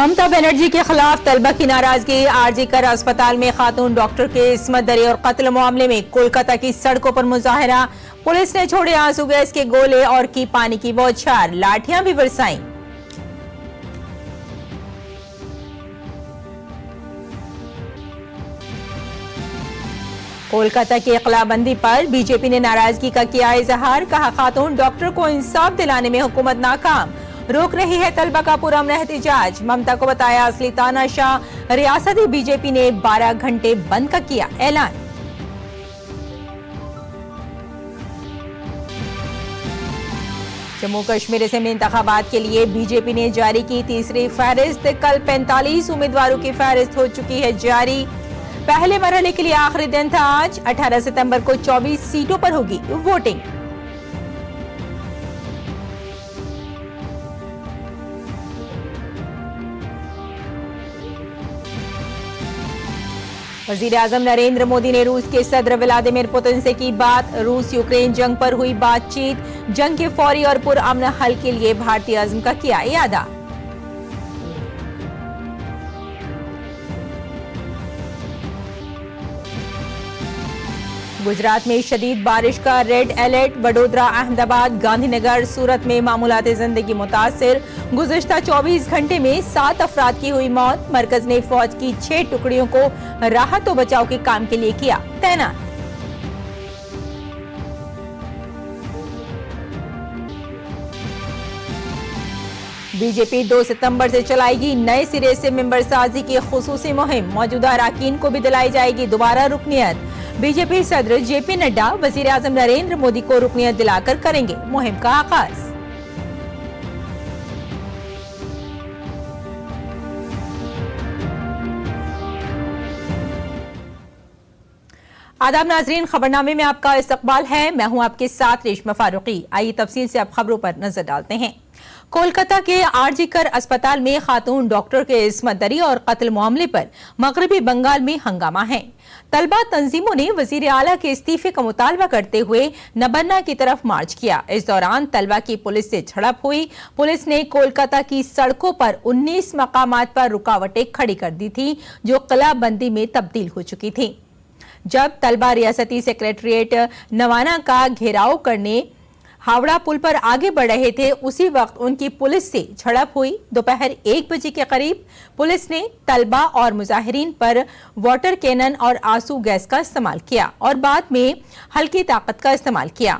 ममता बनर्जी के खिलाफ तलबा की नाराजगी। आरजी कर अस्पताल में खातून डॉक्टर के इस्मत दरी और कत्ल मामले में कोलकाता की सड़कों पर मुजाहरा। पुलिस ने छोड़े आंसू गैस के गोले और की पानी की बौछार, लाठियां भी बरसाई। कोलकाता की इकलाबंदी पर बीजेपी ने नाराजगी का किया इजहार। कहा, खातून डॉक्टर को इंसाफ दिलाने में हुकूमत नाकाम, रोक रही है तलबा का पुरअमन एहतिजाज। ममता को बताया असली तानाशाह। रियासती बीजेपी ने 12 घंटे बंद का किया ऐलान। जम्मू कश्मीर असेंबली इंतखाबात के लिए बीजेपी ने जारी की तीसरी फहरिस्त। कल 45 उम्मीदवारों की फहरिस्त हो चुकी है जारी। पहले मरहले के लिए आखिरी दिन था आज। 18 सितंबर को 24 सीटों पर होगी वोटिंग। वजीर-ए-आजम नरेंद्र मोदी ने रूस के सदर व्लादिमीर पुतिन से की बात। रूस यूक्रेन जंग पर हुई बातचीत। जंग के फौरी और पुरअमन हल के लिए भारतीय अज़्म का किया इरादा। गुजरात में शदीद बारिश का रेड अलर्ट। वडोदरा, अहमदाबाद, गांधीनगर, सूरत में मामूलाते जिंदगी मुतासिर। गुज़िश्ता 24 घंटे में 7 अफराद की हुई मौत। मरकज ने फौज की 6 टुकड़ियों को राहत और बचाव के काम के लिए किया तैनात। बीजेपी 2 सितंबर से चलाएगी नए सिरे से मेंबर साजी की खुसूसी मुहिम। मौजूदा अरकान को भी दिलाई जाएगी दोबारा रुकनियत। बीजेपी सदर जेपी नड्डा वजीर-ए-आजम नरेंद्र मोदी को रुकनियत दिलाकर करेंगे मुहिम का आगाज। आदाब नाजरीन, खबरनामे में आपका इस्तकबाल है। मैं हूं आपके साथ रेशमा फारूकी। आइए तफसील से अब खबरों पर नजर डालते हैं। कोलकाता के आरजी कर अस्पताल में खातून डॉक्टर के इस्मत दरी और कत्ल मामले पर मगरबी बंगाल में हंगामा है। तलबा तंजीमों ने वजीर आला के इस्तीफे का मुतालबा करते हुए नबन्ना की तरफ मार्च किया। इस दौरान तलबा की पुलिस से झड़प हुई। पुलिस ने कोलकाता की सड़कों पर 19 मकामात पर रुकावटें खड़ी कर दी थी जो किलाबंदी में तब्दील हो चुकी थी। जब तलबा रियासती सेक्रेटरिएट नवाना का घेराव करने हावड़ा पुल पर आगे बढ़ रहे थे, उसी वक्त उनकी पुलिस से झड़प हुई। दोपहर 1 बजे के करीब पुलिस ने तलबा और मुजाहिरीन पर वाटर कैनन और आंसू गैस का इस्तेमाल किया और बाद में हल्की ताकत का इस्तेमाल किया।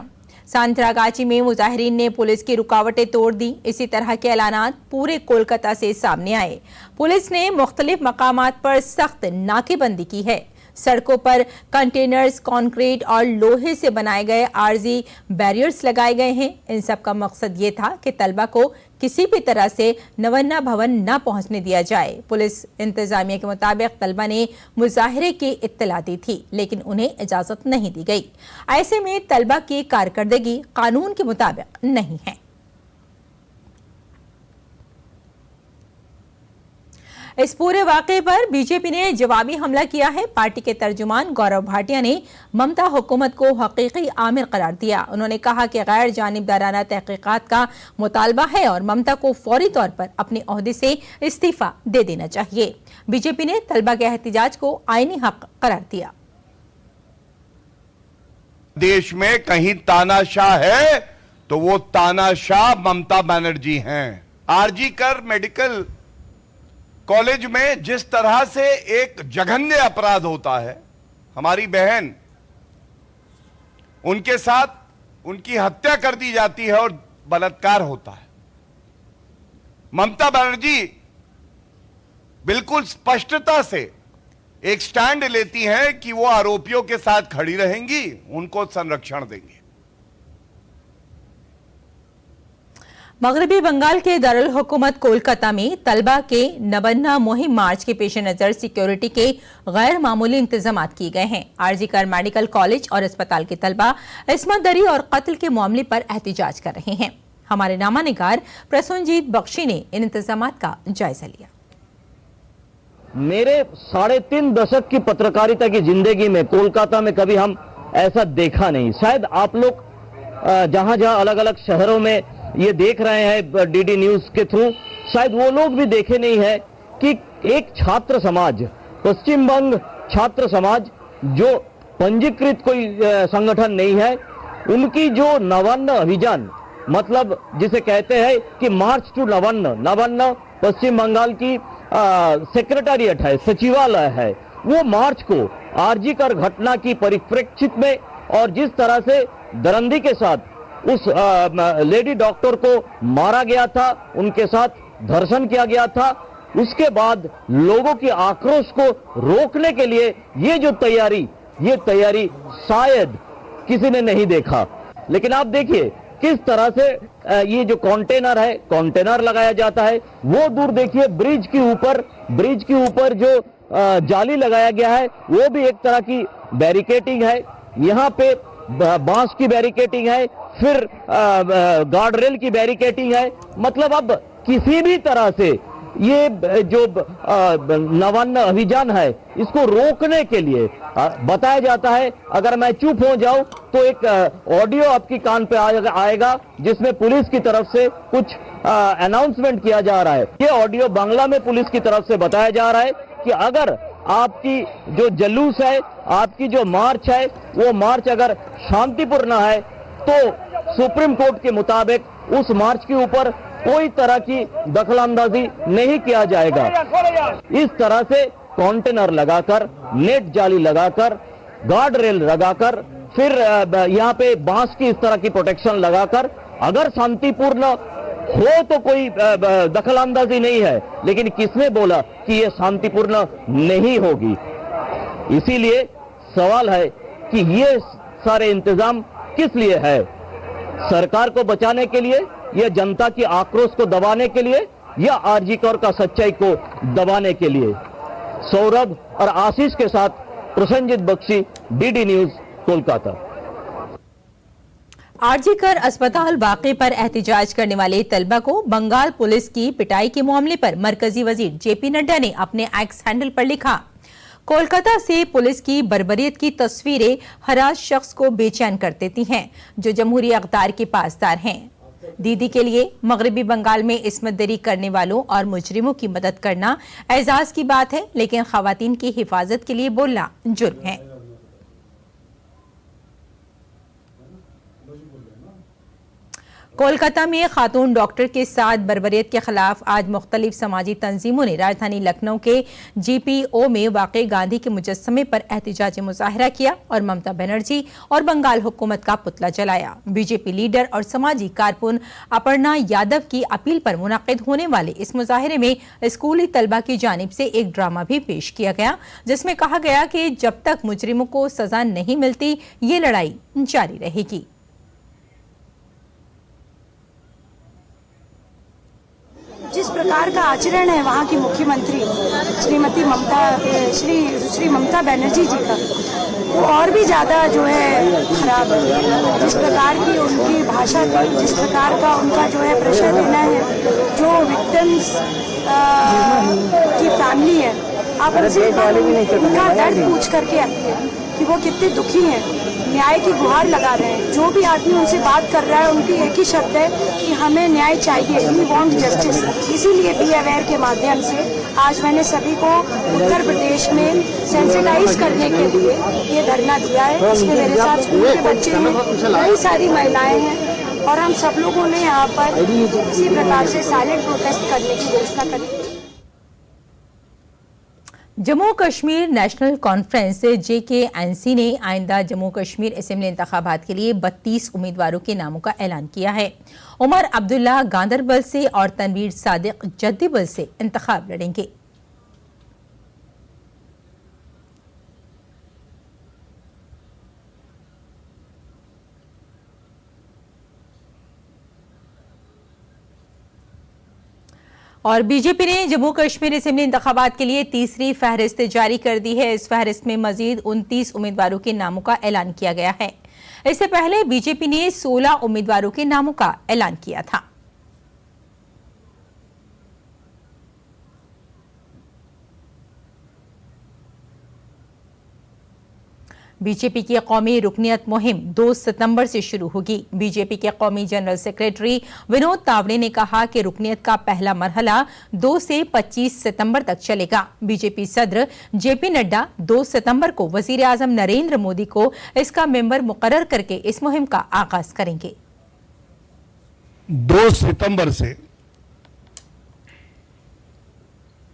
सांतरागाची में मुजाहिरीन ने पुलिस की रुकावटें तोड़ दी। इसी तरह के ऐलानात पूरे कोलकाता से सामने आए। पुलिस ने मुख्तलिफ मकामात पर सख्त नाकेबंदी की है। सड़कों पर कंटेनर्स, कंक्रीट और लोहे से बनाए गए आर्जी बैरियर्स लगाए गए हैं। इन सब का मकसद ये था कि तलबा को किसी भी तरह से नवन्ना भवन न पहुंचने दिया जाए। पुलिस इंतजामिया के मुताबिक तलबा ने मुजाहिरे की इत्तला दी थी, लेकिन उन्हें इजाजत नहीं दी गई। ऐसे में तलबा की कारकर्दगी कानून के मुताबिक नहीं है। इस पूरे वाकये पर बीजेपी ने जवाबी हमला किया है। पार्टी के तर्जुमान गौरव भाटिया ने ममता हुकूमत को हकीकी आमिर करार दिया। उन्होंने कहा कि गैर जानिबदाराना तहकीकात का मुतालबा है और ममता को फौरी तौर पर अपने ओहदे से इस्तीफा दे देना चाहिए। बीजेपी ने तलबा के एहतिजाज को आईनी हक करार दिया। देश में कहीं तानाशाह है तो वो तानाशाह ममता बनर्जी हैं। आरजी कर मेडिकल कॉलेज में जिस तरह से एक जघन्य अपराध होता है, हमारी बहन, उनके साथ उनकी हत्या कर दी जाती है और बलात्कार होता है। ममता बनर्जी बिल्कुल स्पष्टता से एक स्टैंड लेती हैं कि वो आरोपियों के साथ खड़ी रहेंगी, उनको संरक्षण देंगे। मगरबी बंगाल के दारुल हुकूमत कोलकाता में तलबा के नबन्ना मुहिम मार्च के पेश नजर सिक्योरिटी के गैर मामूली इंतजाम किए गए हैं। आरजी कर मेडिकल कॉलेज और अस्पताल के तलबा इस्मत दरी और कत्ल के मामले पर एहतिजाज कर रहे हैं। हमारे नामानिगार प्रसूनजीत बख्शी ने इन इंतजाम का जायजा लिया। मेरे 3.5 दशक की पत्रकारिता की जिंदगी में कोलकाता में कभी हम ऐसा देखा नहीं। शायद आप लोग जहां जहां अलग अलग शहरों में ये देख रहे हैं डीडी न्यूज के थ्रू, शायद वो लोग भी देखे नहीं है कि एक छात्र समाज, पश्चिम बंग छात्र समाज, जो पंजीकृत कोई संगठन नहीं है, उनकी जो नवान्न अभियान, मतलब जिसे कहते हैं कि मार्च टू नवान्न पश्चिम बंगाल की सेक्रेटेरिएट है, सचिवालय है, वो मार्च को आरजी कर घटना की परिप्रेक्षित में और जिस तरह से दरंदी के साथ उस लेडी डॉक्टर को मारा गया था, उनके साथ धर्षण किया गया था, उसके बाद लोगों की आक्रोश को रोकने के लिए ये तैयारी शायद किसी ने नहीं देखा। लेकिन आप देखिए किस तरह से ये जो कंटेनर लगाया जाता है, वो दूर देखिए ब्रिज के ऊपर जो जाली लगाया गया है, वो भी एक तरह की बैरिकेडिंग है। यहाँ पे बांस की बैरिकेडिंग है, फिर गार्ड रेल की बैरिकेडिंग है। मतलब अब किसी भी तरह से ये जो नवान्न अभियान है, इसको रोकने के लिए बताया जाता है। अगर मैं चुप हो जाऊं तो एक ऑडियो आपकी कान पे आएगा जिसमें पुलिस की तरफ से कुछ अनाउंसमेंट किया जा रहा है। ये ऑडियो बांग्ला में पुलिस की तरफ से बताया जा रहा है कि अगर आपकी जो जुलूस है, आपकी जो मार्च है, वो मार्च अगर शांतिपूर्ण है तो सुप्रीम कोर्ट के मुताबिक उस मार्च के ऊपर कोई तरह की दखलंदाजी नहीं किया जाएगा। इस तरह से कंटेनर लगाकर, नेट जाली लगाकर, गार्ड रेल लगाकर, फिर यहाँ पे बांस की इस तरह की प्रोटेक्शन लगाकर, अगर शांतिपूर्ण हो तो कोई दखलंदाजी नहीं है, लेकिन किसने बोला कि ये शांतिपूर्ण नहीं होगी? इसीलिए सवाल है कि ये सारे इंतजाम किस लिए है? सरकार को बचाने के लिए, या जनता की आक्रोश को दबाने के लिए, या आरजी कर का सच्चाई को दबाने के लिए? सौरभ और आशीष के साथ Prasanjit Bakshi, DD news, Kolkata. RG Kar अस्पताल वाकये पर एहतजाज करने वाले तलबा को बंगाल पुलिस की पिटाई के मामले पर मरकजी वजीर जेपी नड्डा ने अपने एक्स हैंडल पर लिखा, कोलकाता से पुलिस की बर्बरियत की तस्वीरें हर शख्स को बेचैन कर देती हैं जो जमहूरी अख्तियार के पासदार हैं। दीदी के लिए मगरबी बंगाल में इस्मत दरी करने वालों और मुजरिमों की मदद करना एजाज की बात है, लेकिन खवातीन की हिफाजत के लिए बोलना जुर्म है। कोलकाता में खातून डॉक्टर के साथ बर्बरियत के खिलाफ आज मुख्तलिफ समाजी तंजीमों ने राजधानी लखनऊ के GPO में वाक़े गांधी के मुजस्समे पर एहतजाजी मुजाहरा किया और ममता बनर्जी और बंगाल हुकूमत का पुतला जलाया। बीजेपी लीडर और समाजी कारकुन अपर्णा यादव की अपील पर मुनाकिद होने वाले इस मुजाहरे में स्कूली तलबा की जानिब से एक ड्रामा भी पेश किया गया, जिसमें कहा गया कि जब तक मुजरिमों को सजा नहीं मिलती ये लड़ाई जारी रहेगी। जिस प्रकार का आचरण है वहाँ की मुख्यमंत्री श्री ममता बनर्जी जी का, वो और भी ज़्यादा जो है खराब है। जिस प्रकार की उनकी भाषा थी, जिस प्रकार का उनका जो है प्रेशर देना है, जो विक्टिम्स की फैमिली है, आप उनसे उनका दर्द पूछ करके आइए कि वो कितने दुखी हैं, न्याय की गुहार लगा रहे हैं। जो भी आदमी उनसे बात कर रहा है, उनकी एक ही शब्द है कि हमें न्याय चाहिए, वी वांट जस्टिस। इसीलिए बी अवेयर के माध्यम से आज मैंने सभी को उत्तर प्रदेश में सेंसिटाइज करने के लिए ये धरना दिया है। इसमें मेरे साथ स्कूल के बच्चे हैं, कई सारी महिलाएं हैं, और हम सब लोगों ने यहाँ पर इसी प्रकार से साइलेंट प्रोटेस्ट करने की घोषणा करी। Jammu Kashmir national conference JKNC ने आइंदा जम्मू कश्मीर असेंबली इंतखाबात के लिए 32 उम्मीदवारों के नामों का ऐलान किया है। उमर अब्दुल्ला गांदरबल से और तनवीर सादिक जद्दीबल से इंतखाब लड़ेंगे। और बीजेपी ने जम्मू कश्मीर असेंबली इंतखाबात के लिए तीसरी फहरिस्त जारी कर दी है। इस फहरिस्त में मजीद 29 उम्मीदवारों के नामों का ऐलान किया गया है। इससे पहले बीजेपी ने 16 उम्मीदवारों के नामों का ऐलान किया था। बीजेपी की कौमी रुकनियत मुहिम 2 सितंबर से शुरू होगी। बीजेपी के कौमी जनरल सेक्रेटरी विनोद तावड़े ने कहा कि रुकनियत का पहला मरहला 2 से 25 सितंबर तक चलेगा। बीजेपी सदर जेपी नड्डा 2 सितंबर को वजीर आजम नरेंद्र मोदी को इसका मेंबर मुकर्रर करके इस मुहिम का आगाज करेंगे। 2 सितंबर से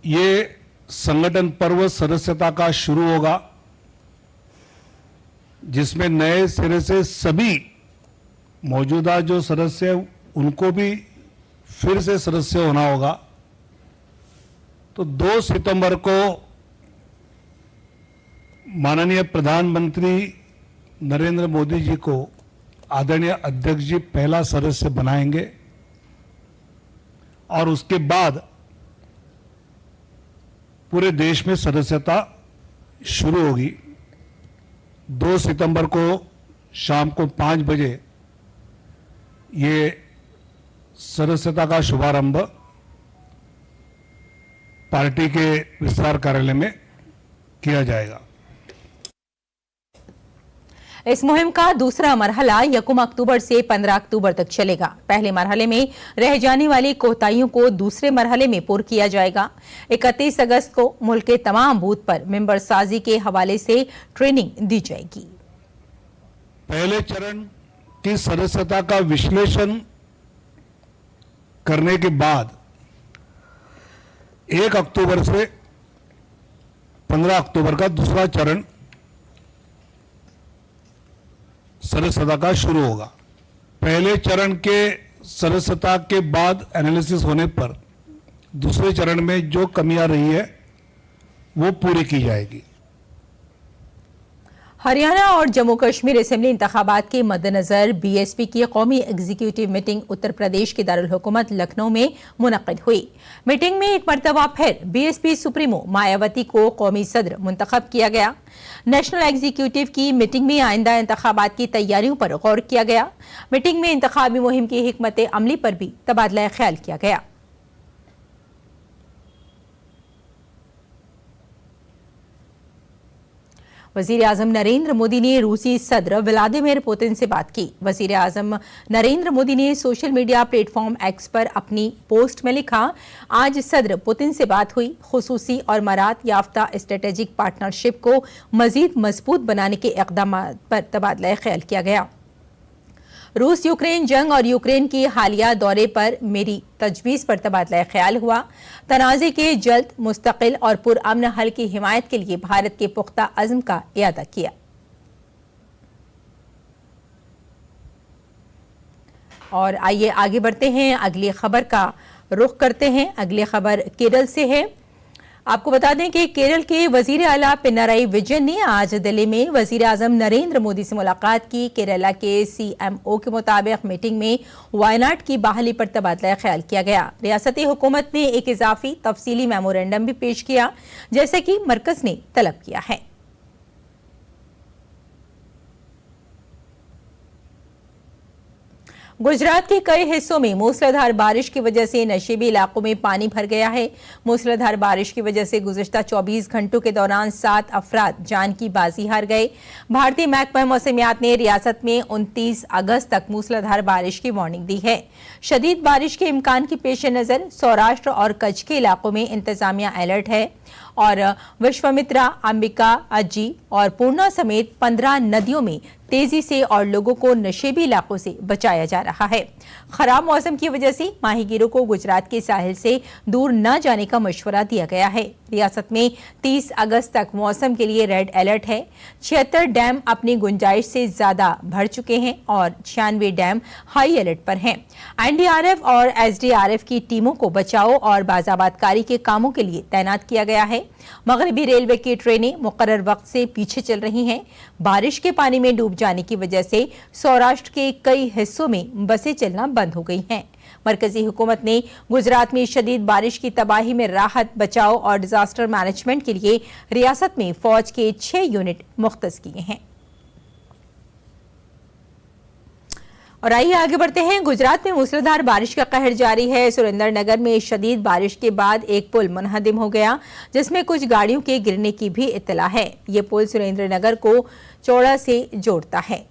ये संगठन पर्व सदस्यता का शुरू होगा, जिसमें नए सिरे से सभी मौजूदा जो सदस्य हैं उनको भी फिर से सदस्य होना होगा। तो 2 सितंबर को माननीय प्रधानमंत्री नरेंद्र मोदी जी को आदरणीय अध्यक्ष जी पहला सदस्य बनाएंगे और उसके बाद पूरे देश में सदस्यता शुरू होगी। 2 सितंबर को शाम को 5 बजे ये सदस्यता का शुभारंभ पार्टी के विस्तार कार्यालय में किया जाएगा। इस मुहिम का दूसरा मरहला 1 अक्टूबर से 15 अक्टूबर तक चलेगा। पहले मरहले में रह जाने वाली कोताहियों को दूसरे मरहले में पूर्ण किया जाएगा। 31 अगस्त को मुल्क के तमाम बूथ पर मेंबर साजी के हवाले से ट्रेनिंग दी जाएगी। पहले चरण की सदस्यता का विश्लेषण करने के बाद 1 अक्टूबर से 15 अक्टूबर का दूसरा चरण सदस्यता का शुरू होगा। पहले चरण के सदस्यता के बाद एनालिसिस होने पर दूसरे चरण में जो कमियां रही है वो पूरी की जाएगी। हरियाणा और जम्मू कश्मीर असेंबली इंतखाबात के मद्देनजर बीएसपी की कौमी एग्जीक्यूटिव मीटिंग उत्तर प्रदेश के दारुल हुकूमत लखनऊ में मुनक्किद हुई। मीटिंग में एक मरतबा फिर बीएसपी सुप्रीमो मायावती को कौमी सदर मुंतखब किया गया। नेशनल एग्जीक्यूटिव की मीटिंग में आइंदा इंतखाबात की तैयारियों पर गौर किया गया। मीटिंग में इंतखाबी मुहिम की हिकमत अमली पर भी तबादला ख्याल किया गया। वजीर आजम नरेंद्र मोदी ने रूसी सदर व्लादिमीर पुतिन से बात की। वजीर आजम नरेंद्र मोदी ने सोशल मीडिया प्लेटफॉर्म एक्स पर अपनी पोस्ट में लिखा, आज सदर पुतिन से बात हुई। खुसूसी और मरात याफ्ता स्ट्रेटेजिक पार्टनरशिप को मजीद मजबूत बनाने के इकदाम पर तबादला ख्याल किया गया। रूस यूक्रेन जंग और यूक्रेन की हालिया दौरे पर मेरी तजवीज़ पर तबादला ख्याल हुआ। तनाज़े के जल्द मुस्तकिल और पुरअमन हल की हिमायत के लिए भारत के पुख्ता अज़्म का इयादा किया। और आइए आगे बढ़ते हैं, अगली खबर का रुख करते हैं। अगली खबर केरल से है। आपको बता दें कि केरल के वजीर आला पिनाराई विजयन ने आज दिल्ली में वजीर आजम नरेंद्र मोदी से मुलाकात की। केरला के सीएमओ के मुताबिक मीटिंग में वायनाड की बहाली पर तबादला ख्याल किया गया। रियासती हुकूमत ने एक इजाफी तफसीली मेमोरेंडम भी पेश किया, जैसे कि मरकज ने तलब किया है। गुजरात के कई हिस्सों में मूसलाधार बारिश की वजह से नशीबी इलाकों में पानी भर गया है। मूसलाधार बारिश की वजह से गुज़िश्ता 24 घंटों के दौरान 7 अफराद जान की बाजी हार गए। भारतीय महकमा मौसमियात ने रियासत में 29 अगस्त तक मूसलाधार बारिश की वार्निंग दी है। शदीद बारिश के इम्कान के पेश नज़र सौराष्ट्र और कच्छ के इलाकों में इंतजामिया अलर्ट है और विश्वामित्रा, अंबिका, अज्जी और पूर्णा समेत 15 नदियों में तेजी से और लोगों को नशेबी इलाकों से बचाया जा रहा है। खराब मौसम की वजह से माहीगीरों को गुजरात के साहिल से दूर न जाने का मशवरा दिया गया है। रियासत में 30 अगस्त तक मौसम के लिए रेड अलर्ट है। 76 डैम अपनी गुंजाइश से ज्यादा भर चुके हैं और 96 डैम हाई अलर्ट पर हैं। एनडीआरएफ और एसडीआरएफ की टीमों को बचाव और बाजाबादकारी के कामों के लिए तैनात किया गया है। मगरबी रेलवे की ट्रेनें मुकर्रर वक्त से पीछे चल रही हैं। बारिश के पानी में डूब जाने की वजह से सौराष्ट्र के कई हिस्सों में बसें चलना बंद हो गई हैं। मरकजी हुकूमत ने गुजरात में शदीद बारिश की तबाही में राहत, बचाव और डिजास्टर मैनेजमेंट के लिए रियासत में फौज के 6 यूनिट मुख्तस किए हैं। और आइए आगे बढ़ते हैं। गुजरात में मूसलाधार बारिश का कहर जारी है। सुरेंद्रनगर में शदीद बारिश के बाद एक पुल मुनहदिम हो गया, जिसमें कुछ गाड़ियों के गिरने की भी इत्तला है। ये पुल सुरेंद्रनगर को चौड़ा से जोड़ता है।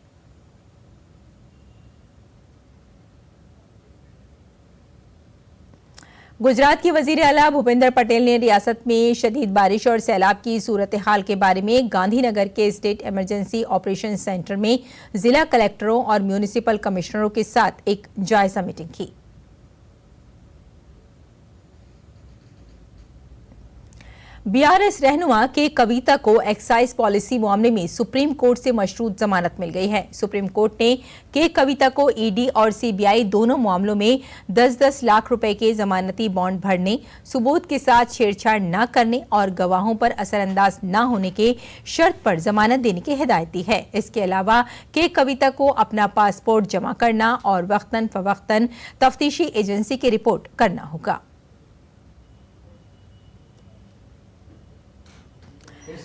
गुजरात के वजीर आला भूपेंद्र पटेल ने रियासत में शदीद बारिश और सैलाब की सूरत हाल के बारे में गांधीनगर के स्टेट इमरजेंसी ऑपरेशन सेंटर में जिला कलेक्टरों और म्यूनिसिपल कमिश्नरों के साथ एक जायजा मीटिंग की। बीआरएस रहनुमा के कविता को एक्साइज पॉलिसी मामले में सुप्रीम कोर्ट से मशरूत जमानत मिल गई है। सुप्रीम कोर्ट ने के कविता को ईडी और सीबीआई दोनों मामलों में 10-10 लाख रुपए के जमानती बॉन्ड भरने, सबूत के साथ छेड़छाड़ न करने और गवाहों पर असरअंदाज न होने के शर्त पर जमानत देने की हिदायत दी है। इसके अलावा के कविता को अपना पासपोर्ट जमा करना और वक्तन फवक्तन तफ्तीशी एजेंसी की रिपोर्ट करना होगा।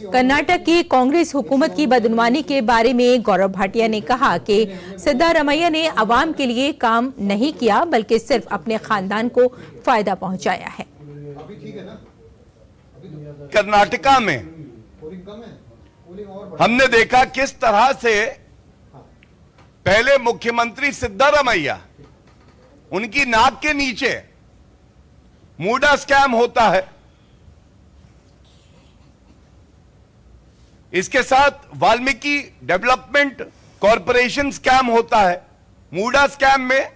कर्नाटक की कांग्रेस हुकूमत की बदनवानी के बारे में गौरव भाटिया ने कहा कि सिद्धारमैया ने अवाम के लिए काम नहीं किया, बल्कि सिर्फ अपने खानदान को फायदा पहुंचाया है। कर्नाटका में हमने देखा किस तरह से पहले मुख्यमंत्री सिद्धारमैया, उनकी नाक के नीचे मूडा स्कैम होता है, इसके साथ वाल्मीकि डेवलपमेंट कॉरपोरेशन स्कैम होता है। मूडा स्कैम में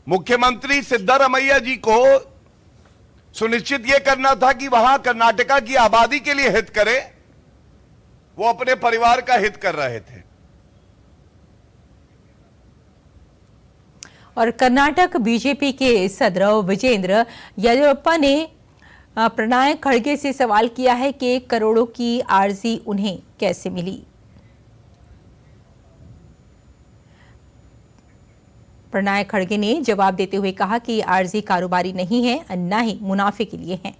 मुख्यमंत्री सिद्धारमैया जी को सुनिश्चित यह करना था कि वहां कर्नाटका की आबादी के लिए हित करे, वो अपने परिवार का हित कर रहे थे। और कर्नाटक बीजेपी के सदर विजेंद्र येदियुरप्पा ने प्रणय खड़गे से सवाल किया है कि करोड़ों की आर्जी उन्हें कैसे मिली। प्रणय खड़गे ने जवाब देते हुए कहा कि आर्जी कारोबारी नहीं है, न ही मुनाफे के लिए है।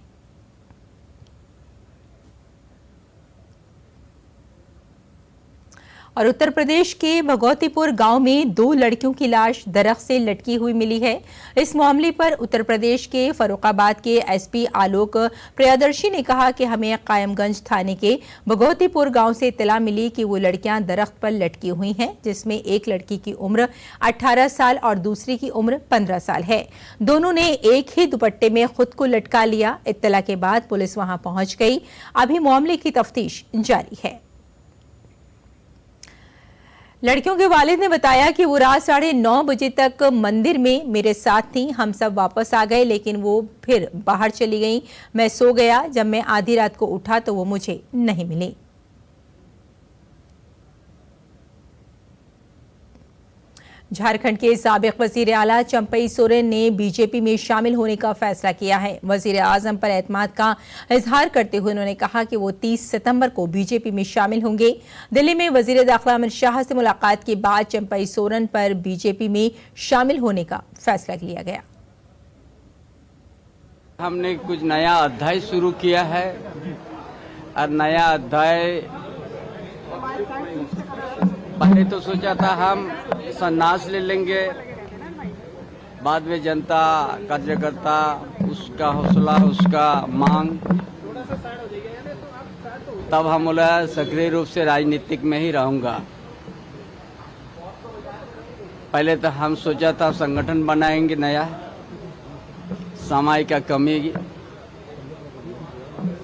और उत्तर प्रदेश के भगवतीपुर गांव में 2 लड़कियों की लाश दरख्त से लटकी हुई मिली है। इस मामले पर उत्तर प्रदेश के फर्रुखाबाद के एसपी आलोक प्रियदर्शी ने कहा कि हमें कायमगंज थाने के भगवतीपुर गांव से इत्तला मिली कि वो लड़कियां दरख्त पर लटकी हुई हैं, जिसमें एक लड़की की उम्र 18 साल और दूसरी की उम्र 15 साल है। दोनों ने एक ही दुपट्टे में खुद को लटका लिया। इत्तला के बाद पुलिस वहां पहुंच गई। अभी मामले की तफ्तीश जारी है। लड़कियों के वालिद ने बताया कि वो रात 9:30 बजे तक मंदिर में मेरे साथ थी। हम सब वापस आ गए, लेकिन वो फिर बाहर चली गईं। मैं सो गया। जब मैं आधी रात को उठा तो वो मुझे नहीं मिली। झारखंड के साबिक वजीर आला चंपई सोरेन ने बीजेपी में शामिल होने का फैसला किया है। वजीर आजम पर एतमाद का इजहार करते हुए उन्होंने कहा कि वो 30 सितंबर को बीजेपी में शामिल होंगे। दिल्ली में वजीर दाखिला अमित शाह से मुलाकात के बाद चंपई सोरेन पर बीजेपी में शामिल होने का फैसला लिया गया। हमने कुछ नया अध्याय शुरू किया है और नया अध्याय पहले तो सोचा था हम संन्यास ले लेंगे, बाद में जनता कार्यकर्ता उसका हौसला उसका मांग, तब हम बोला सक्रिय रूप से राजनीतिक में ही रहूंगा। पहले तो हम सोचा था संगठन बनाएंगे नया, समाज का कमी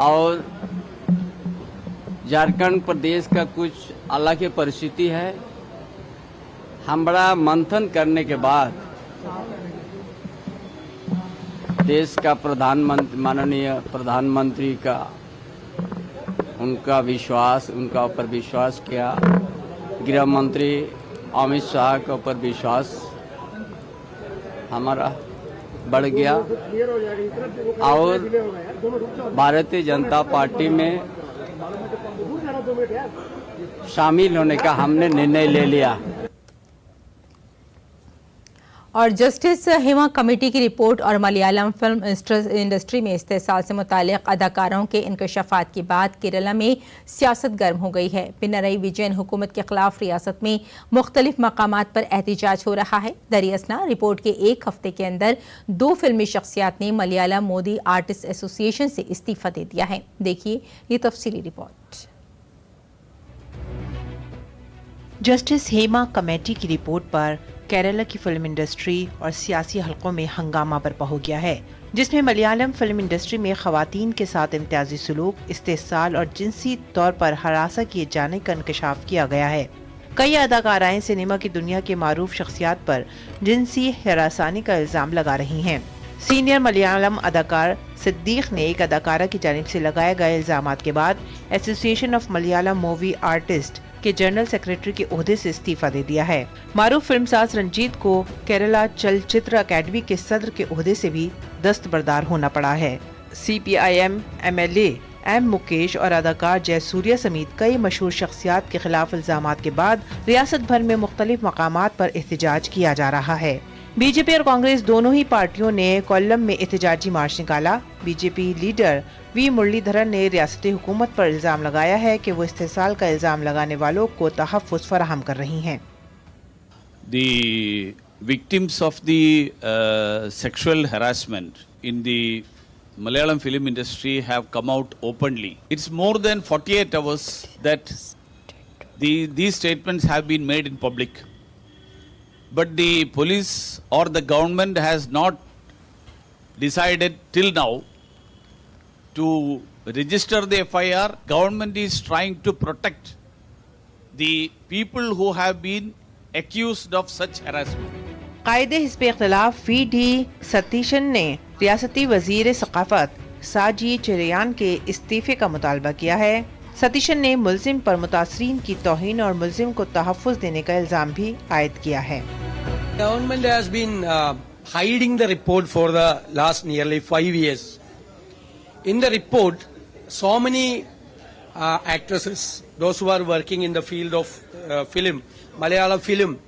और झारखंड प्रदेश का कुछ अलग ही परिस्थिति है। हम बड़ा मंथन करने के बाद देश का प्रधानमंत्री माननीय प्रधानमंत्री का उनका ऊपर विश्वास किया, गृह मंत्री अमित शाह के ऊपर विश्वास हमारा बढ़ गया और भारतीय जनता पार्टी में शामिल होने का हमने निर्णय ले लिया। और जस्टिस हेमा कमेटी की रिपोर्ट और मलयालम फिल्म इंडस्ट्री में इस्तेसाल से मुतालिक अदाकारों के इंकशाफात के बाद केरला में सियासत गर्म हो गई है। पिनरई विजयन हुकूमत के खिलाफ रियासत में मुख्तलिफ मकामात पर एहतजाज हो रहा है। दरियासना रिपोर्ट के एक हफ्ते के अंदर 2 फिल्मी शख्सियात ने मलयालम मोदी आर्टिस्ट एसोसिएशन से इस्तीफा दे दिया है। देखिए ये तफसीली रिपोर्ट। जस्टिस हेमा कमेटी की रिपोर्ट पर केरला की फिल्म इंडस्ट्री और सियासी हलकों में हंगामा बरपा हो गया है, जिसमें मलयालम फिल्म इंडस्ट्री में खवातीन के साथ इम्तियाजी सलूक, इस्तेसाल और जिनसी तौर पर हरासा किए जाने का इंकशाफ किया गया है। कई अदाकाराएं सिनेमा की दुनिया के मारूफ शख्सियात पर जिनसी हरासानी का इल्जाम लगा रही हैं। सीनियर मलयालम अदाकार सिद्दीक ने एक अदाकारा की जानिब से लगाए गए इल्जामात के बाद association of Malayalam movie artist के जनरल सेक्रेटरी के ओहदे से इस्तीफा दे दिया है। मारूफ फिल्मसाज रंजीत को केरला चलचित्र अकेडमी के सदर के ओहदे से भी दस्तबरदार होना पड़ा है। CPIM MLA M मुकेश और अदाकार जयसूर्या समेत कई मशहूर शख्सियात के खिलाफ इल्जामात के बाद रियासत भर में मुख्तलिफ मकामात पर एहतजाज किया जा रहा है। बीजेपी और कांग्रेस दोनों ही पार्टियों ने कोल्लम में एहतजाजी मार्च निकाला। बीजेपी लीडर वी मुरलीधरन ने रियासती हुकूमत पर इल्जाम लगाया है कि वो इस्तेसाल का इल्जाम लगाने वालों को तहफ़्फ़ुज़ फराहम कर रही हैं। The victims of the sexual harassment in the Malayalam film industry have come out openly. It's more than 48 hours that these statements have been made in public. But the police or the government has not decided till now to register the FIR. Government is trying to protect the people who have been accused of such harassment. कायदे हिस्ब इख्तिलाफ VD Satheesan ने रियासती वजीर सकाफत साजी चिरियान के इस्तीफे का मुतालबा किया है। सतीशन ने मुल्जिम पर मुतासरीन की तौहीन और मुल्जिम को तहफ़्फ़ुज़ देने का इल्जाम भी आयद किया है। Government has been hiding the report for the last nearly 5 years. In the report, so many actresses, those who are working in the field of film, Malayalam film,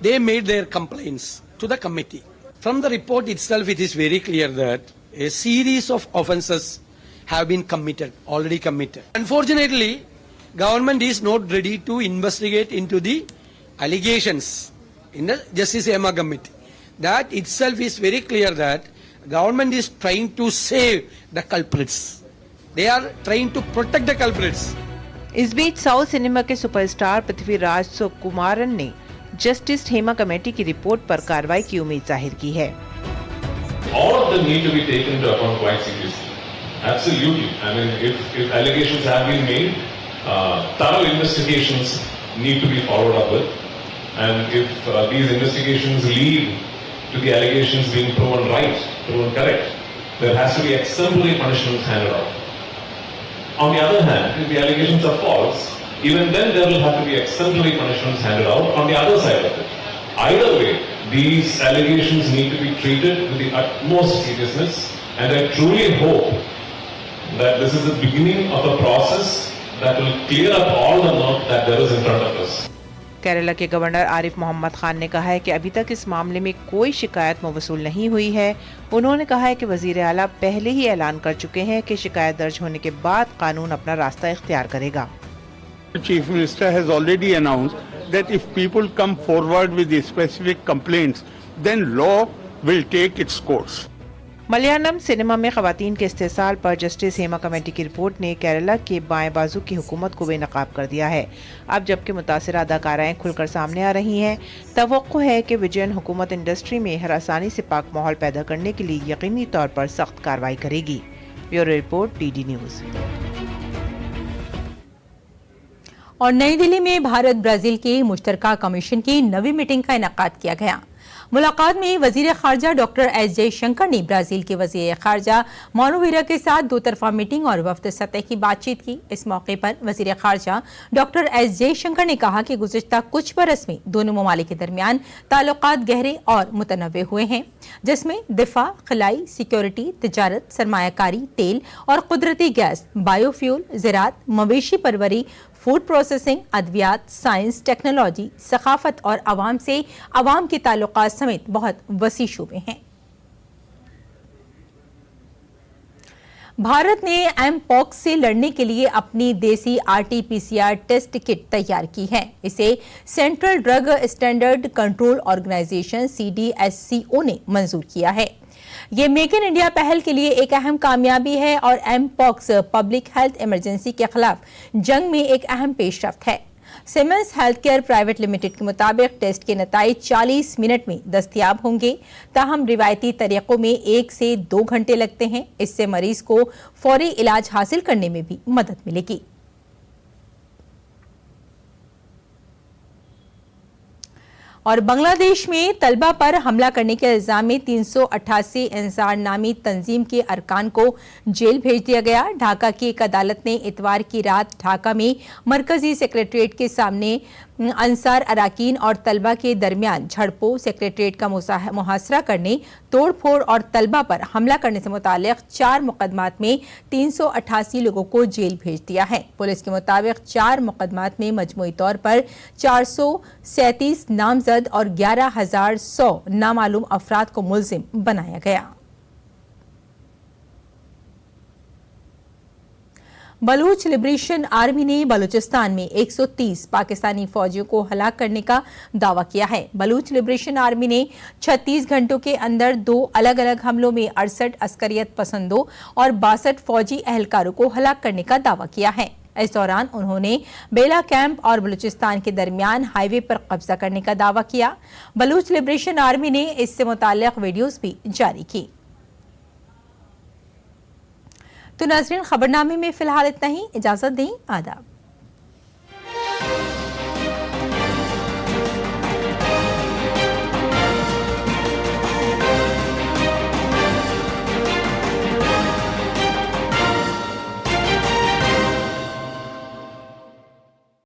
they made their complaints to the committee. From the report itself, it is very clear that a series of offences have been already committed. Unfortunately, government is not ready to investigate into the allegations in the Justice Hema Committee. That itself is very clear that government is trying to save the culprits. They are trying to protect the culprits. इस बीच south cinema के superstar Prithviraj Sukumaran ने justice Hema committee की report पर कार्रवाई की उम्मीद जाहिर की है। All of them need to be taken into account quite seriously. Absolutely. I mean, if allegations have been made, thorough investigations need to be followed up with. And if these investigations lead to the allegations being proven right, proven correct, there has to be exemplary punishments handed out. On the other hand, if the allegations are false, even then there will have to be exemplary punishments handed out on the other side of it. Either way, these allegations need to be treated with the utmost seriousness, and I truly hope that this is the beginning of a process that will clear up all the murk that there is in front of us. Kerala के governor Arif Mohammad Khan ने कहा है कि अभी तक इस मामले में कोई शिकायत मौसूल नहीं हुई है। उन्होंने कहा है कि वजीर आला पहले ही ऐलान कर चुके हैं कि शिकायत दर्ज होने के बाद कानून अपना रास्ता इख्तियार करेगा। Chief Minister has already announced that if people come forward with the specific complaints, then law will take its course. Malayalam cinema में खवातीन के इस्तेसाल पर जस्टिस हेमा कमेटी की रिपोर्ट ने केरला के बाएं बाजू की हुकूमत को बेनकाब कर दिया है। अब जबकि मुतासिर अदाकाराएं खुलकर सामने आ रही हैं, तवक्को है कि विजयन हुकूमत इंडस्ट्री में हरासानी से पाक माहौल पैदा करने के लिए यकीनी तौर पर सख्त कार्रवाई करेगी। Bureau report DD news. और नई दिल्ली में भारत ब्राजील के मुश्तरका कमीशन की नवी मीटिंग का इनेकाद किया गया। मुलाकात में वजीर खारजा डॉक्टर एस जयशंकर ने ब्राजील के वजीर खारजा मोनोवेरा के साथ 2 तरफा मीटिंग और वफ्द सतह की बातचीत की। इस मौके पर वजीर खारजा डॉक्टर एस जयशंकर ने कहा कि गुज़िश्ता कुछ बरस में दोनों ममालिक के दरमियान ताल्लुकात गहरे और मुतनव्वे हुए हैं, जिसमें दिफा, खलाई, सिक्योरिटी, तिजारत, सरमायाकारी, तेल और कुदरती गैस, बायोफ्यूल, ज़राअत, मवेशी Porvorim, food processing, अद्वियात, science, technology, सकाफत और आवाम से आवाम के ताल्लुकात समेत बहुत वसी शोबे हैं। भारत ने एमपॉक्स से लड़ने के लिए अपनी देसी RT-PCR टेस्ट किट तैयार की है। इसे central drug standard control organisation CDSCO ने मंजूर किया है। ये मेक इन इंडिया पहल के लिए एक अहम कामयाबी है और एमपॉक्स पब्लिक हेल्थ इमरजेंसी के खिलाफ जंग में एक अहम पेशरफ्त है। Siemens health care private limited के मुताबिक टेस्ट के नतीजे 40 मिनट में दस्तयाब होंगे। ताहम रिवायती तरीकों में 1 से 2 घंटे लगते हैं। इससे मरीज को फौरी इलाज हासिल करने में भी मदद मिलेगी। और बांग्लादेश में तलबा पर हमला करने के इल्जाम में 388 अंसार नामी तंजीम के अरकान को जेल भेज दिया गया। ढाका की एक अदालत ने इतवार की रात ढाका में मरकजी सेक्रेटरीट के सामने अंसार अराकीन और तलबा के दरमियान झड़पों, सेक्रेटरीट का मुहासरा करने, तोड़फोड़ और तलबा पर हमला करने से मुतालिक 4 मुकदमात में 388 लोगों को जेल भेज दिया है। पुलिस के मुताबिक 4 मुकदमात में मजमूई तौर पर 437 नामजद और 11,100 नामालूम अफराद को मुल्जिम बनाया गया। बलूच लिबरेशन आर्मी ने बलूचिस्तान में 130 पाकिस्तानी फौजियों को हलाक करने का दावा किया है। बलूच लिबरेशन आर्मी ने 36 घंटों के अंदर 2 अलग अलग हमलों में 68 अस्करियत पसंदों और 62 फौजी एहलकारों को हलाक करने का दावा किया है। इस दौरान उन्होंने बेला कैंप और बलूचिस्तान के दरमियान हाईवे पर कब्जा करने का दावा किया। बलूच लिबरेशन आर्मी ने इससे मुताल्लिक वीडियोज भी जारी की। तो नाज़रीन, खबरनामे में फिलहाल इतना ही। इजाजत दें, आदाब।